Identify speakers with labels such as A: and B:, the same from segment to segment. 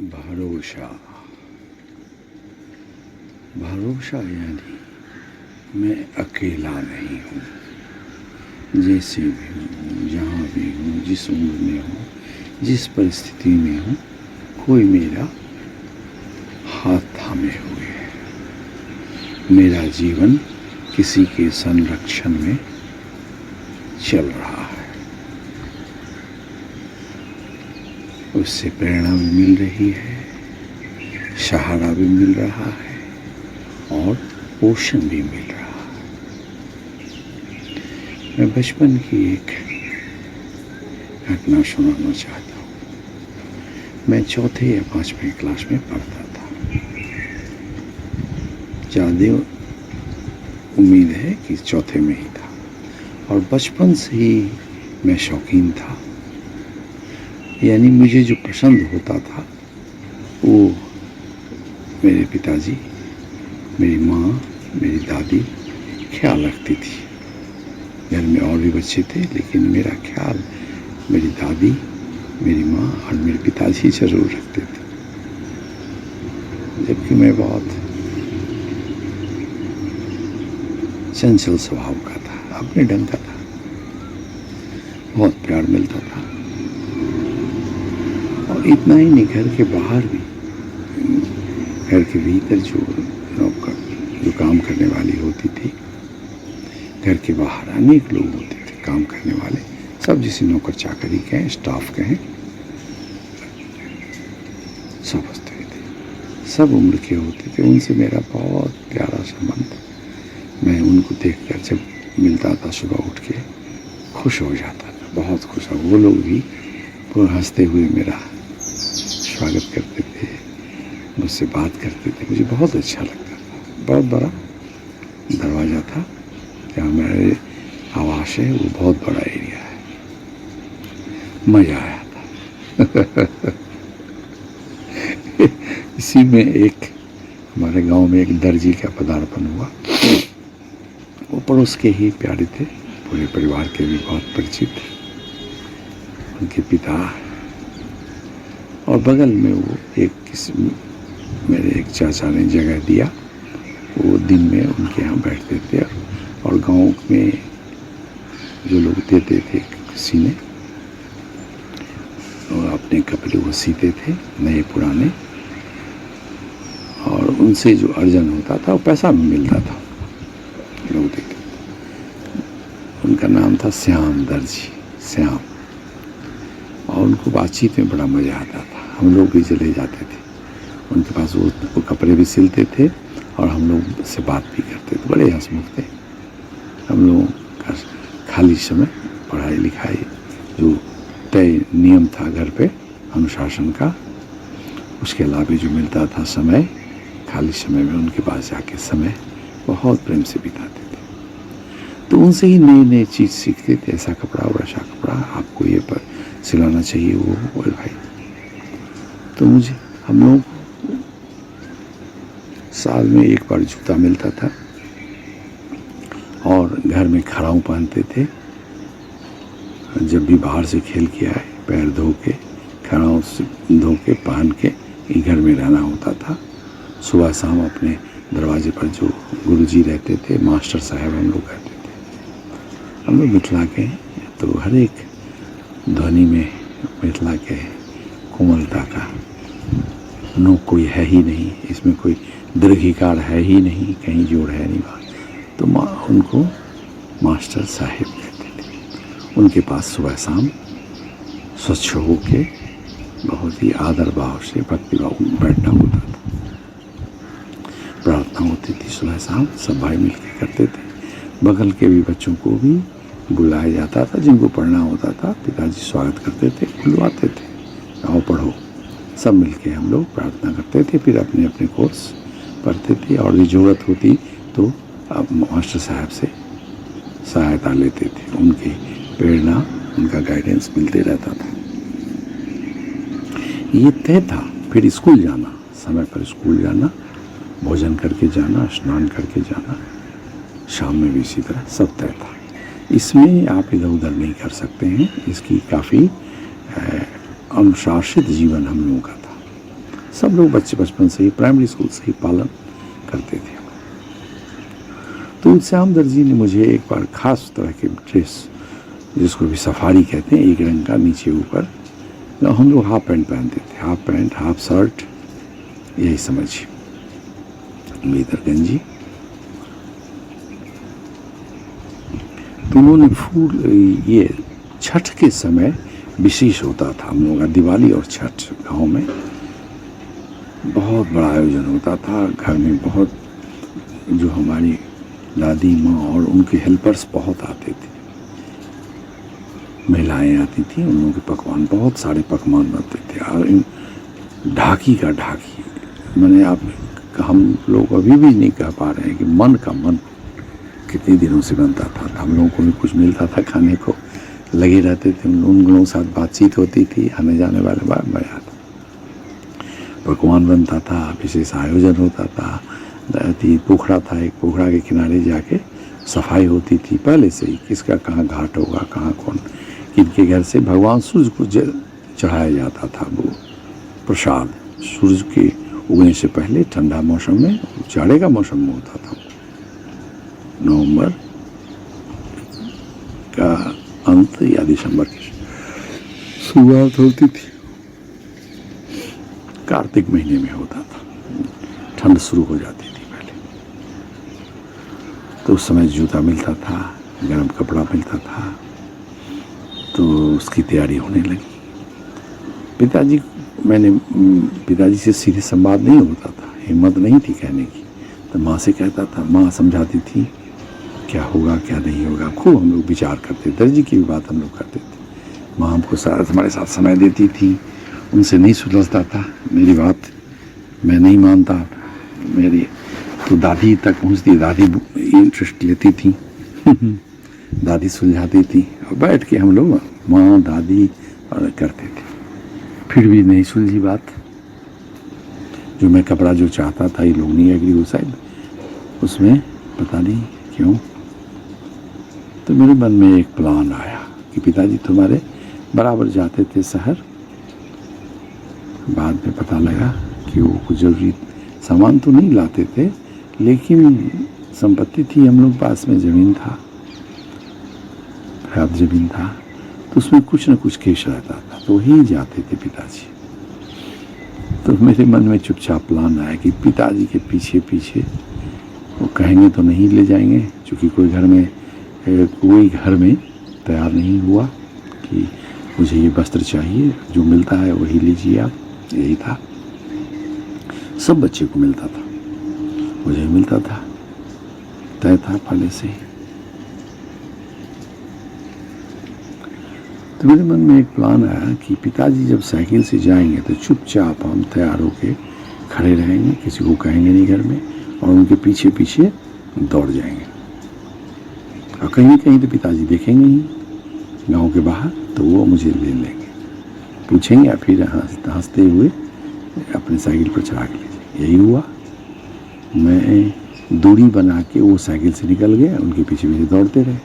A: भरोसा। भरोसा यानी मैं अकेला नहीं हूँ। जैसे भी हूँ, जहाँ भी हूँ, जिस उम्र में हूँ, जिस परिस्थिति में हूँ, कोई मेरा हाथ थामे हुए है। मेरा जीवन किसी के संरक्षण में चल रहा है। उससे प्रेरणा भी मिल रही है, सहारा भी मिल रहा है और पोषण भी मिल रहा है। मैं बचपन की एक घटना सुनाना चाहता हूँ। मैं चौथे या पांचवें क्लास में पढ़ता था। ज़्यादा उम्मीद है कि चौथे में ही था और बचपन से ही मैं शौकीन था। यानी मुझे जो पसंद होता था वो मेरे पिताजी, मेरी माँ, मेरी दादी ख्याल रखती थी। घर में और भी बच्चे थे लेकिन मेरा ख्याल मेरी दादी, मेरी माँ और मेरे पिताजी जरूर रखते थे। जबकि मैं बहुत चंचल स्वभाव का था, अपने ढंग का था, बहुत प्यार मिलता था। और इतना ही नहीं, घर के बाहर भी, घर के भीतर जो काम करने वाली होती थी, घर के बाहर अनेक लोग होते थे काम करने वाले, सब जिसे नौकर चाकरी कहें, स्टाफ कहें, सब हंसते थे, सब उम्र के होते थे। उनसे मेरा बहुत प्यारा संबंध। मैं उनको देखकर जब मिलता था सुबह उठ के खुश हो जाता था, बहुत खुश। वो लोग भी पूरा हंसते हुए मेरा स्वागत करते थे, मुझसे बात करते थे। मुझे बहुत अच्छा लगता था। बहुत बड़ा दरवाज़ा था जहाँ मेरे आवास है, वो बहुत बड़ा एरिया है। मज़ा आया था। इसी में एक हमारे गांव में एक दर्जी का पदार्पण हुआ। वो पड़ोस के ही प्यारे थे, पूरे परिवार के भी बहुत परिचित थे। उनके पिता और बगल में वो मेरे एक चाचा ने जगह दिया। वो दिन में उनके यहाँ बैठते थे और गांव में जो लोग देते थे, किसी ने अपने कपड़े वो सीते थे, नए पुराने, और उनसे जो अर्जन होता था वो पैसा भी मिलता था, लोग देते थे। उनका नाम था श्याम दर्जी, श्याम। और उनको बातचीत में बड़ा मज़ा आता था। हम लोग भी चले जाते थे उनके पास। वो कपड़े भी सिलते थे और हम लोग से बात भी करते थे। बड़े हंसमुख थे। हम लोगों का खाली समय पढ़ाई लिखाई जो तय नियम था घर पे अनुशासन का, उसके अलावा जो मिलता था समय, खाली समय में उनके पास जाके समय बहुत प्रेम से बिताते थे। तो उनसे ही नई नई चीज़ सीखते थे। ऐसा कपड़ा, वैसा कपड़ा, आपको ये पर सिलाना चाहिए, वो भाई। तो मुझे, हम लोग साल में एक बार जूता मिलता था और घर में खड़ाऊ पहनते थे। जब भी बाहर से खेल के आए, पैर धो के, खड़ाऊ धो के पहन के ही घर में रहना होता था। सुबह शाम अपने दरवाजे पर जो गुरुजी रहते थे, मास्टर साहब हम लोग कहते थे। हम लोग मिथिला के, तो हर एक ध्वनि में मिथिला के कोमलता का नोक कोई है ही नहीं, इसमें कोई दीर्घिकार है ही नहीं, कहीं जोड़ है नहीं बात। तो उनको मास्टर साहिब कहते थे। उनके पास सुबह शाम स्वच्छ होके बहुत ही आदर भाव से, भक्ति भाव में बैठना होता था। प्रार्थना होती थी सुबह शाम, सब भाई मिलकर करते थे। बगल के भी बच्चों को भी बुलाया जाता था, जिनको पढ़ना होता था पिताजी स्वागत करते थे, बुलवाते थे, आओ पढ़ो। सब मिलके हम लोग प्रार्थना करते थे, फिर अपने अपने कोर्स पढ़ते थे। और भी ज़रूरत होती तो अब मास्टर साहब से सहायता लेते थे। उनकी प्रेरणा, उनका गाइडेंस मिलते रहता था। ये तय था। फिर स्कूल जाना, समय पर स्कूल जाना, भोजन करके जाना, स्नान करके जाना, शाम में भी इसी तरह सब तय था। इसमें आप इधर उधर नहीं कर सकते हैं। इसकी काफ़ी अनुशासित जीवन हम लोगों का था। सब लोग बच्चे बचपन से ही प्राइमरी स्कूल से ही पालन करते थे। तो श्याम दर्जी ने मुझे एक बार खास तरह के ड्रेस, जिसको भी सफारी कहते हैं, एक रंग का नीचे ऊपर, हम लोग हाफ पैंट पहनते थे, हाफ पैंट हाफ शर्ट, यही समझिए, भीतर गंजी। तो उन्होंने फूल, ये छठ के समय विशेष होता था हम लोग का, दिवाली और छठ गांव में बहुत बड़ा आयोजन होता था। घर में बहुत, जो हमारी दादी माँ और उनके हेल्पर्स बहुत आते थे, महिलाएं आती थी, उन लोगों के पकवान, बहुत सारे पकवान बनते थे। और ढाकी का ढाकी, मैंने आप, हम लोग अभी भी नहीं कह पा रहे हैं कि मन का मन कितने दिनों से बनता था। हम लोगों को भी कुछ मिलता था खाने को, लगे रहते थे, उन लोगों के साथ बातचीत होती थी, आने जाने वाले बार मजा आता, पकवान बनता था, विशेष आयोजन होता था। पोखरा था, एक पोखरा के किनारे जाके सफाई होती थी पहले से ही, किसका कहाँ घाट होगा, कहाँ कौन किनके घर से भगवान सूर्य को चढ़ाया जाता था वो प्रसाद, सूर्य के उगने से पहले ठंडा मौसम में, जाड़े का मौसम में होता था, नवंबर का अंत या दिसंबर की शुरुआत होती थी, कार्तिक महीने में होता था, ठंड शुरू हो जाती थी पहले। तो उस समय जूता मिलता था, गर्म कपड़ा मिलता था, तो उसकी तैयारी होने लगी। पिताजी से सीधे संवाद नहीं होता था, हिम्मत नहीं थी कहने की, तो माँ से कहता था, माँ समझाती थी क्या होगा क्या नहीं होगा, खूब हम लोग विचार करते, दर्जी की भी बात हम लोग करते थे। माँ हमको सारा हमारे साथ समय देती थी, उनसे नहीं सुलझता था मेरी बात, मैं नहीं मानता, मेरी तो दादी तक पहुँचती, दादी इंटरेस्ट लेती थी दादी सुलझाती थी, और बैठ के हम लोग माँ दादी और करते थे, फिर भी नहीं सुलझी बात। जो मैं कपड़ा जो चाहता था, ये लोग नहीं एग्री हो, शायद उसमें पता नहीं क्यों। तो मेरे मन में एक प्लान आया कि पिताजी तुम्हारे बराबर जाते थे शहर, बाद में पता लगा कि वो कुछ जरूरी सामान तो नहीं लाते थे, लेकिन संपत्ति थी हम लोग पास में, ज़मीन था, पर्याप्त ज़मीन था, तो उसमें कुछ न कुछ केस रहता था, तो वहीं जाते थे पिताजी। तो मेरे मन में चुपचाप प्लान आया कि पिताजी के पीछे पीछे, वो कहेंगे तो नहीं ले जाएंगे, क्योंकि कोई घर में तैयार नहीं हुआ कि मुझे ये वस्त्र चाहिए, जो मिलता है वही लीजिए आप, यही था। सब बच्चे को मिलता था, मुझे मिलता था, तय था पहले से ही। तो मेरे मन में एक प्लान आया कि पिताजी जब साइकिल से जाएंगे तो चुपचाप हम तैयार होके खड़े रहेंगे, किसी को कहेंगे नहीं घर में, और उनके पीछे पीछे दौड़ जाएंगे। और कहीं कहीं तो पिताजी देखेंगे ही गांव के बाहर, तो वो मुझे ले लेंगे, पूछेंगे, या फिर हंसते हुए अपने साइकिल पर चढ़ा के ले जाएंगे। यही हुआ, मैं दूरी बना के वो साइकिल से निकल गया, उनके पीछे पीछे दौड़ते रहे।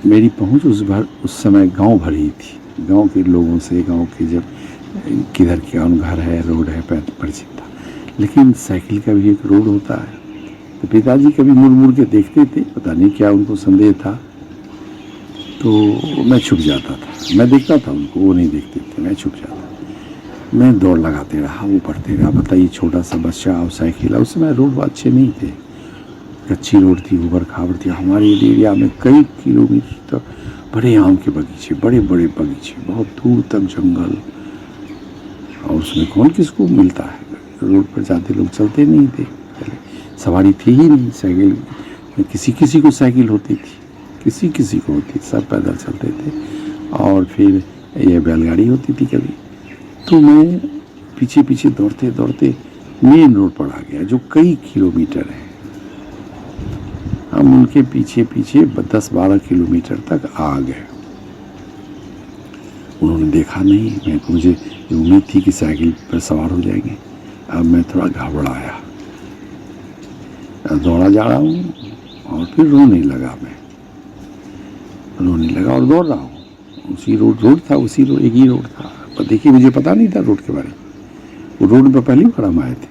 A: मेरी पहुंच उस समय गांव भर ही थी, गांव के लोगों से, गांव के जब किधर कौन घर है, रोड है, परिचित था। लेकिन साइकिल का भी एक रोड होता है, तो पिताजी कभी मुड़ मुड़ के देखते थे, पता नहीं क्या उनको संदेह था, तो मैं छुप जाता था। मैं देखता था उनको, वो नहीं देखते थे, मैं छुप जाता। मैं दौड़ लगाते रहा, वो पढ़ते रहा। बताइए, छोटा सा बच्चा और साइकिल, उस समय रोड अच्छे नहीं थे, कच्ची रोड थी, ऊबड़ खाबड़ थी। हमारे एरिया में कई किलोमीटर तक बड़े आम के बगीचे, बड़े बड़े बगीचे, बहुत दूर तक जंगल, और उसमें कौन किसको मिलता है, रोड पर जाते लोग चलते नहीं थे, पहले सवारी थी ही नहीं। साइकिल किसी किसी को साइकिल होती थी, किसी किसी को होती, सब पैदल चलते थे, और फिर ये बैलगाड़ी होती थी कभी। तो मैं पीछे पीछे दौड़ते दौड़ते मेन रोड पर आ गया, जो कई किलोमीटर है। हम उनके पीछे पीछे 10-12 किलोमीटर तक आ गए। उन्होंने देखा नहीं, मुझे जो उम्मीद थी कि साइकिल पर सवार हो जाएंगे। अब मैं थोड़ा घबराया, दौड़ा जा रहा हूँ, और फिर रोने लगा। मैं रोने लगा और दौड़ रहा हूँ। उसी रोड था, उसी रोड, एक ही रोड था, पर देखिए मुझे पता नहीं था रोड के बारे में, वो रोड पर पहली बार हम आए थे,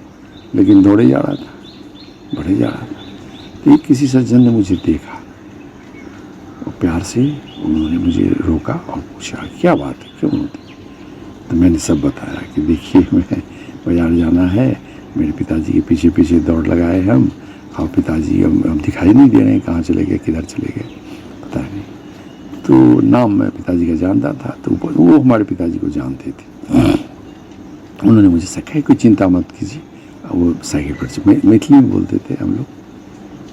A: लेकिन दौड़े जा रहा था, बढ़े जा रहा था। तो एक किसी सज्जन ने मुझे देखा और प्यार से उन्होंने मुझे रोका और पूछा क्या बात है, क्यों होती। तो मैंने सब बताया कि देखिए मैं बाजार जाना है, मेरे पिताजी के पीछे पीछे दौड़ लगाए हम, और पिताजी हम दिखाई नहीं दे रहे हैं, कहाँ चले गए, किधर चले गए पता नहीं। तो नाम मैं पिताजी का जानता था, तो वो हमारे पिताजी को जानते थे। उन्होंने मुझे सिखाया कोई चिंता मत कीजिए, वो साइकिल पर मैथिली में बोलते थे हम लोग,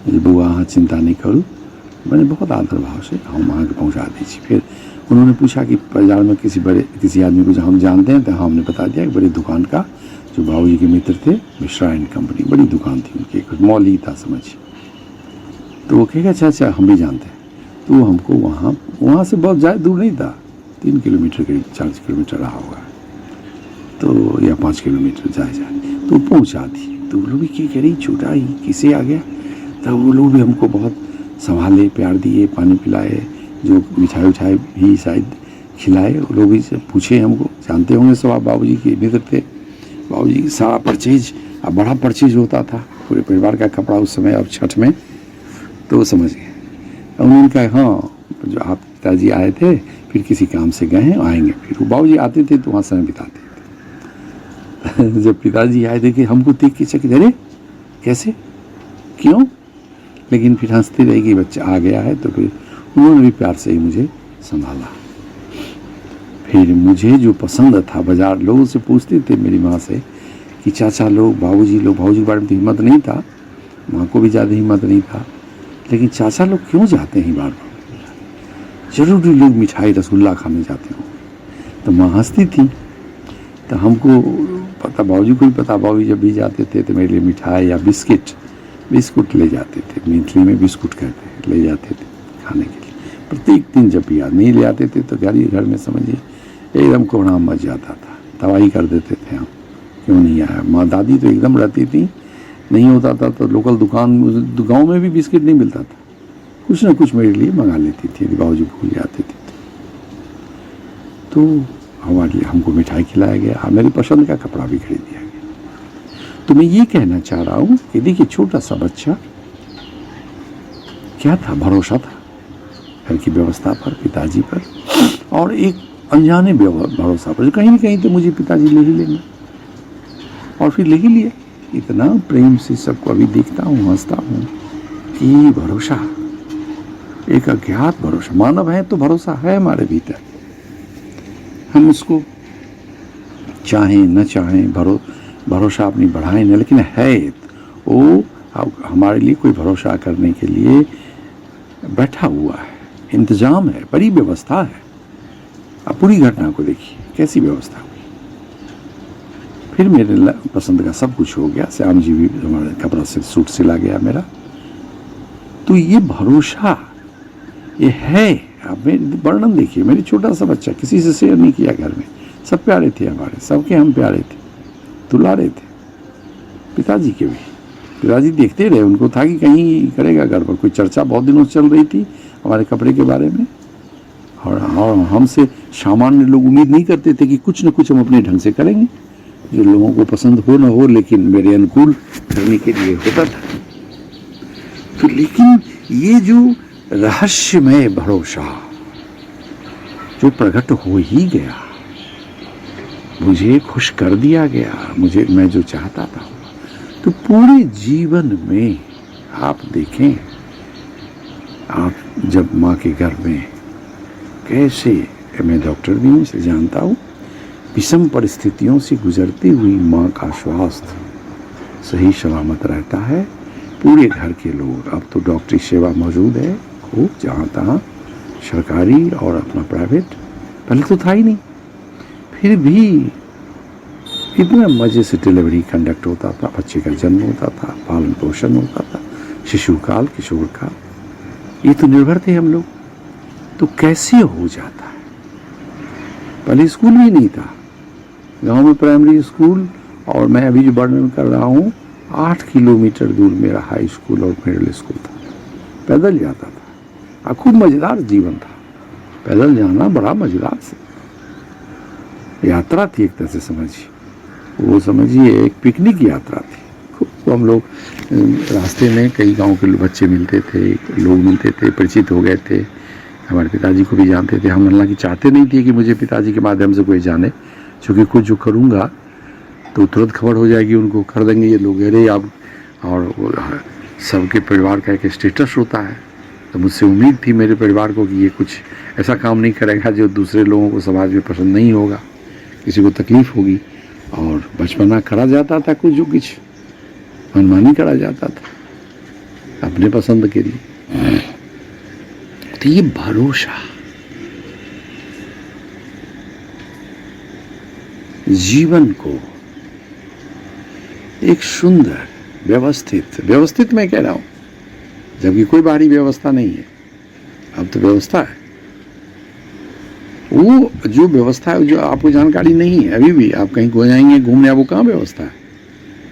A: मुझे बुआ हाँ चिंता नहीं करूँ। मैंने बहुत आदर भाव से हम वहाँ के पहुँचा दीजिए। फिर उन्होंने पूछा कि बाजार में किसी आदमी को हम जानते हैं, तो हमने बता दिया कि बड़ी दुकान का, जो बाबूजी के मित्र थे, मिश्रा एंड कंपनी, बड़ी दुकान थी उनकी, एक मॉल ही था समझिए। तो वो कहेगा अच्छा हम भी जानते हैं। तो वो हमको वहाँ से बहुत ज़्यादा दूर नहीं था, 3 किलोमीटर करीब 4 किलोमीटर रहा होगा, तो या 5 किलोमीटर जाए तो पहुँचा दी। तो वो लोग भी क्या करी, छोटा ही किसे आ गया। तब वो लोग भी हमको बहुत संभाले, प्यार दिए, पानी पिलाए, जो मिठाई उठाई भी शायद खिलाए। वो लोग भी से पूछे हमको, जानते होंगे सब आप बाबूजी के मित्र थे। बाबूजी की सारा परचेज, अब बड़ा परचेज होता था पूरे परिवार का कपड़ा उस समय, अब छठ में, तो वो समझ गए। उन्होंने कहा हाँ जो आप पिताजी आए थे, फिर किसी काम से गए हैं, आएंगे। फिर वो बाबूजी आते थे तो वहाँ समय बिताते थे। जब पिताजी आए थे कि हमको देख के चक, अरे कैसे, क्यों, लेकिन फिर हंसते रहे कि बच्चा आ गया है। तो फिर उन्होंने भी प्यार से ही मुझे संभाला। फिर मुझे जो पसंद था, बाजार लोगों से पूछते थे मेरी माँ से कि चाचा लोग, बाबूजी के बारे में तो हिम्मत नहीं था, माँ को भी ज़्यादा हिम्मत नहीं था, लेकिन चाचा लोग क्यों जाते हैं बार बार, जरूर लोग मिठाई रसगुल्ला खाने जाते हो। तो माँ हंसती थी। तो हमको पता, बाबूजी को भी पता, बाबूजी जब भी जाते थे तो मेरे लिए मिठाई या बिस्कुट ले जाते थे, मैथिली में बिस्कुट कहते हैं, ले जाते थे खाने के लिए प्रत्येक दिन। जब भी याद नहीं ले आते थे तो घर में समझिए एकदम कोहराम मच जाता था, तबाही कर देते थे हम, क्यों नहीं आया। माँ दादी तो एकदम रहती थी, नहीं होता था तो लोकल दुकान, गाँव में भी बिस्किट नहीं मिलता था, कुछ ना कुछ मेरे लिए मंगा लेती थी, बाबूजी भूल जाते थे तो हमारे लिए हमको मिठाई खिलाया गया, मेरी पसंद का कपड़ा भी खरीद दिया गया। तो मैं ये कहना चाह रहा हूँ कि देखिए छोटा सा बच्चा, क्या था, भरोसा था घर की व्यवस्था पर, पिताजी पर, और एक अनजाने भरोसा पर, कहीं ना कहीं तो मुझे पिताजी ले ही लेंगे, और फिर ले ही लिया। इतना प्रेम से सबको अभी देखता हूँ, हंसता हूँ कि भरोसा, एक अज्ञात भरोसा, मानव है तो भरोसा है हमारे भीतर, हम उसको चाहें न चाहें, भरोसा अपनी बढ़ाएं न, लेकिन है वो हमारे लिए कोई भरोसा करने के लिए बैठा हुआ है, इंतजाम है, बड़ी व्यवस्था है। अब पूरी घटना को देखिए कैसी व्यवस्था हुई। फिर मेरे पसंद का सब कुछ हो गया, श्याम जी भी हमारे कपड़ा से सूट सिला गया मेरा। तो ये भरोसा ये है। आप वर्णन देखिए, मेरी छोटा सा बच्चा, किसी से शेयर नहीं किया घर में, सब प्यारे थे हमारे, सबके हम प्यारे थे, दुलारे थे, पिताजी के भी। पिताजी देखते रहे, उनको था कि कहीं करेगा घर पर कोई चर्चा, बहुत दिनों से चल रही थी हमारे कपड़े के बारे में, और हमसे सामान्य लोग उम्मीद नहीं करते थे कि कुछ न कुछ हम अपने ढंग से करेंगे, जो लोगों को पसंद हो न हो, लेकिन मेरे अनुकूल करने के लिए होता था। तो लेकिन ये जो रहस्यमय भरोसा जो प्रकट हो ही गया, मुझे खुश कर दिया गया, मैं जो चाहता था, तो पूरे जीवन में आप देखें, आप जब माँ के गर्भ में कैसे, मैं डॉक्टर भी हूँ इसलिए जानता हूँ, विषम परिस्थितियों से गुजरती हुई माँ का स्वास्थ्य सही सलामत रहता है। पूरे घर के लोग, अब तो डॉक्टरी सेवा मौजूद है खूब, जहाँ तहाँ सरकारी और अपना प्राइवेट, पहले तो था ही नहीं, फिर भी कितना मज़े से डिलीवरी कंडक्ट होता था, बच्चे का जन्म होता था, पालन पोषण होता था, शिशु काल, किशोर काल, ये तो निर्भर थे हम लोग। तो कैसे हो जाता है, पहले स्कूल भी नहीं था गांव में, प्राइमरी स्कूल, और मैं अभी जो वर्णन कर रहा हूँ 8 किलोमीटर दूर मेरा हाई स्कूल और मिडिल स्कूल था, पैदल जाता था। खूब मज़ेदार जीवन था, पैदल जाना बड़ा मज़ेदार से। यात्रा थी एक तरह से समझिए, वो समझिए एक पिकनिक यात्रा थी। खूब हम लोग रास्ते में कई गांव के बच्चे मिलते थे, लोग मिलते थे, परिचित हो गए थे, हमारे पिताजी को भी जानते थे। हम हालांकि चाहते नहीं थे कि मुझे पिताजी के माध्यम से कोई जाने, क्योंकि कुछ जो करूँगा तो तुरंत खबर हो जाएगी, उनको कर देंगे ये लोग, अरे आप। और सबके परिवार का एक स्टेटस होता है, तो मुझसे उम्मीद थी मेरे परिवार को कि ये कुछ ऐसा काम नहीं करेगा जो दूसरे लोगों को समाज में पसंद नहीं होगा, किसी को तकलीफ होगी। और बचपना करा जाता था, कुछ जो कुछ मनमानी करा जाता था अपने पसंद के लिए। तो ये भरोसा, जीवन को एक सुंदर व्यवस्थित मैं कह रहा हूं, जबकि कोई बाहरी व्यवस्था नहीं है, अब तो व्यवस्था है। वो जो व्यवस्था है जो आपको जानकारी नहीं है, अभी भी आप कहीं को जाएंगे घूमने, आपको कहाँ व्यवस्था है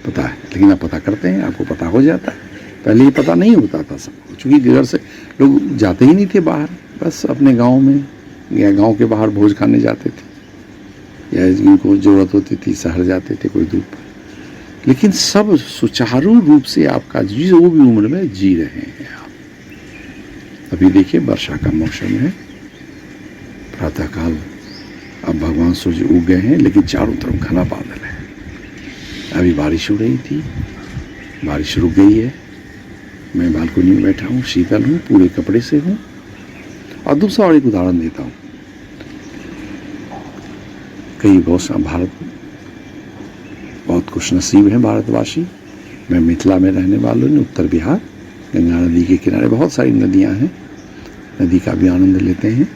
A: पता है, लेकिन आप पता करते हैं, आपको पता हो जाता है। पहले ये पता नहीं होता था सबको, चूँकि घर से लोग जाते ही नहीं थे बाहर, बस अपने गांव में या गांव के बाहर भोज खाने जाते थे, या जिनको ज़रूरत होती थी शहर जाते थे कोई दूर पर। लेकिन सब सुचारू रूप से आपका जो भी उम्र में जी रहे हैं आप। अभी देखिए वर्षा का मौसम है, प्रातःकाल अब भगवान सूर्य उग गए हैं, लेकिन चारों तरफ घना बादल है। अभी बारिश हो रही थी, बारिश रुक गई है, मैं बालकनी में बैठा हूँ, शीतल हूँ, पूरे कपड़े से हूँ। और दूसरा और एक उदाहरण देता हूँ, कई भारत बहुत खुश नसीब हैं भारतवासी। मैं मिथिला में रहने वालों ने, उत्तर बिहार, गंगा नदी के किनारे बहुत सारी नदियाँ हैं, नदी का भी आनंद लेते हैं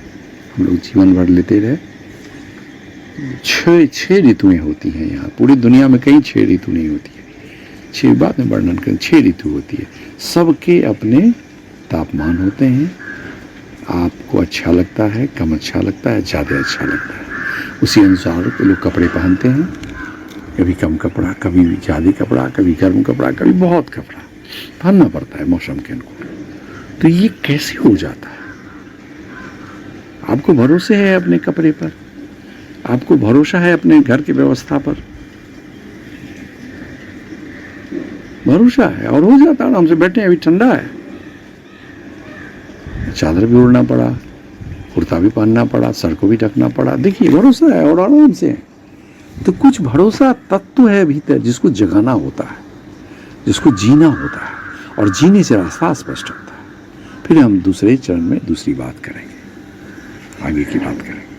A: हम लोग, जीवन भर लेते रहे। छह ऋतुएं होती हैं यहाँ, पूरी दुनिया में कहीं 6 ऋतु नहीं होती है, 6 बाद में वर्णन करें, 6 ऋतु होती है। सबके अपने तापमान होते हैं, आपको अच्छा लगता है, कम अच्छा लगता है, ज़्यादा अच्छा लगता है, उसी अनुसार लोग कपड़े पहनते हैं, कभी कम कपड़ा, कभी ज़्यादा कपड़ा, कभी गर्म कपड़ा, कभी बहुत कपड़ा पहनना पड़ता है मौसम के अनुकूल। तो ये कैसे हो जाता है? आपको भरोसे है अपने कपड़े पर, आपको भरोसा है अपने घर की व्यवस्था पर, भरोसा है और हो जाता है। आराम से बैठे हैं, अभी ठंडा है, चादर भी ओढ़ना पड़ा, कुर्ता भी पहनना पड़ा, सर को भी ढकना पड़ा, देखिए भरोसा है और आराम से है। तो कुछ भरोसा तत्व है भीतर, जिसको जगाना होता है, जिसको जीना होता है, और जीने से रास्ता स्पष्ट होता है। फिर हम दूसरे चरण में दूसरी बात करेंगे, आगे की बात करेंगे।